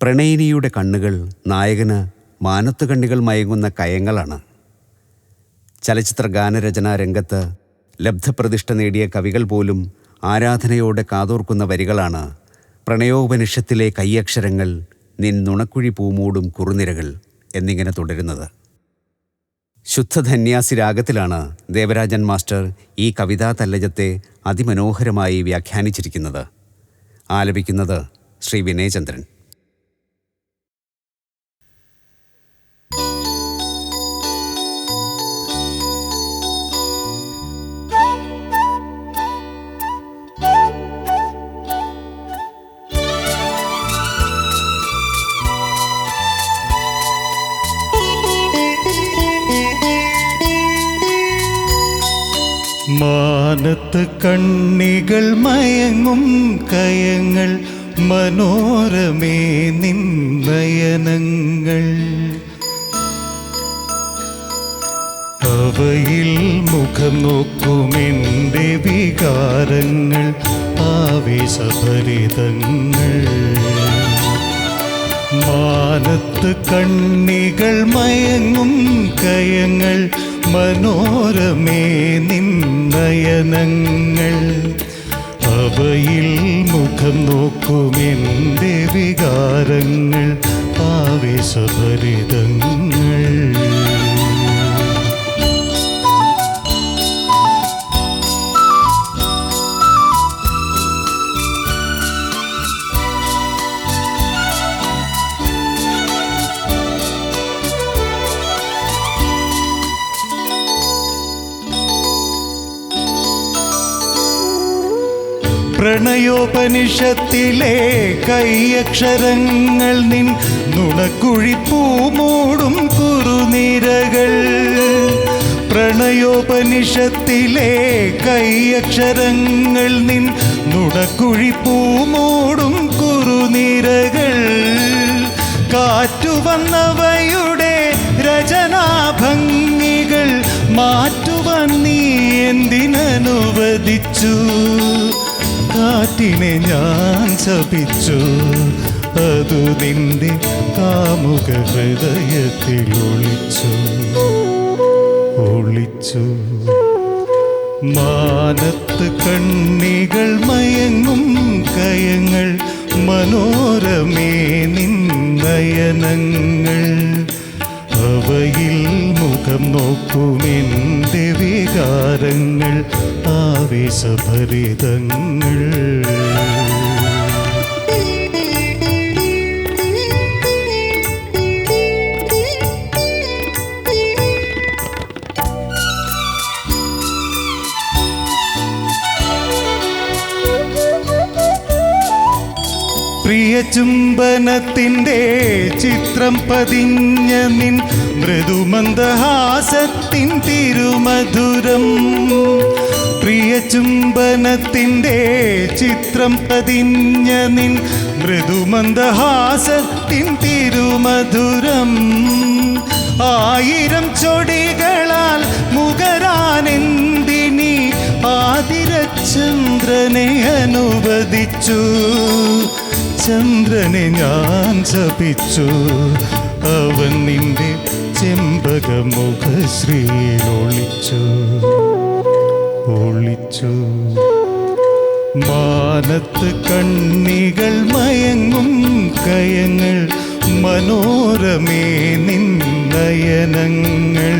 പ്രണയിനിയുടെ കണ്ണുകൾ നായകന് മാനത്തുകണ്ണികൾ മയങ്ങുന്ന കയങ്ങളാണ്. ചലച്ചിത്ര ഗാനരചനാ രംഗത്ത് ലബ്ധപ്രതിഷ്ഠ നേടിയ കവികൾ പോലും ആരാധനയോടെ കാതോർക്കുന്ന വരികളാണ് പ്രണയോപനിഷത്തിലെ കയ്യക്ഷരങ്ങൾ, നിൻ നുണക്കുഴി പൂമൂടും കുറുനിരകൾ എന്നിങ്ങനെ തുടരുന്നത്. ശുദ്ധധന്യാസി രാഗത്തിലാണ് ദേവരാജൻ മാസ്റ്റർ ഈ കവിതാ തല്ലജത്തെ അതിമനോഹരമായി വ്യാഖ്യാനിച്ചിരിക്കുന്നത്. ആലപിക്കുന്നത് ശ്രീ വിനയചന്ദ്രൻ. മാനത്ത് കണ്ണികൾ മയങ്ങും കയങ്ങൾ, മനോരമേ നിന്നയനങ്ങൾ. അവയിൽ മുഖം നോക്കുമെൻ്റെ വികാരങ്ങൾ, ആവേശഭരിതങ്ങൾ. മാനത്ത് കണ്ണികൾ മയങ്ങും കയങ്ങൾ, മനോരമേ നിന്നയനങ്ങൾ. അവയിൽ മുഖം നോക്കുമെൻ്റെ വികാരങ്ങൾ, ആവേശഭരിതങ്ങൾ. പ്രണയോപനിഷത്തിലെ കയ്യക്ഷരങ്ങൾ, നിൻ നുണക്കുഴി പൂമൂടും കുറുനിരകൾ. പ്രണയോപനിഷത്തിലെ കയ്യക്ഷരങ്ങൾ, നിൻ നുണക്കുഴി പൂമൂടും കുറുനിരകൾ. കാറ്റുവന്നവയുടെ രചനാഭംഗികൾ മാറ്റുവാൻ നീ എന്തിനനുവദിച്ചു? കാറ്റിനെ ഞാൻ ശപിച്ചു, അതു നിന്റെ കാമുക ഹൃദയത്തിൽ ഒളിച്ചു. മാനത്ത് കണ്ണികൾ മയങ്ങും കയങ്ങൾ, മനോരമേ നിന്നയനങ്ങൾ. അവയിൽ മുഖം നോക്കുമെൻ്റെ വികാരങ്ങൾ, ആവേശഭരിതങ്ങൾ. പ്രിയ ചുംബനത്തിൻ്റെ ചിത്രം പതിഞ്ഞ നിൻ മൃദുമന്ദഹാസത്തിൻ തിരുമധുരം. പ്രിയ ചുംബനത്തിൻ്റെ ചിത്രം പതിഞ്ഞ നിൻ മൃദുമന്ദഹാസത്തിൻ തിരുമധുരം. ആയിരം ചൊടികളാൽ മുഖരാനെന്തിനി ആതിരചന്ദ്രനെ അനുവദിച്ചു? ചന്ദ്രനെ ഞാൻ ശപിച്ചു, അവൻ നിന്റെ ചെമ്പകമുഖശ്രീയിൽ ഒളിച്ചു. മാനത്ത് കണ്ണികൾ മയങ്ങും കയങ്ങൾ, മനോരമേ നിന്നയനങ്ങൾ.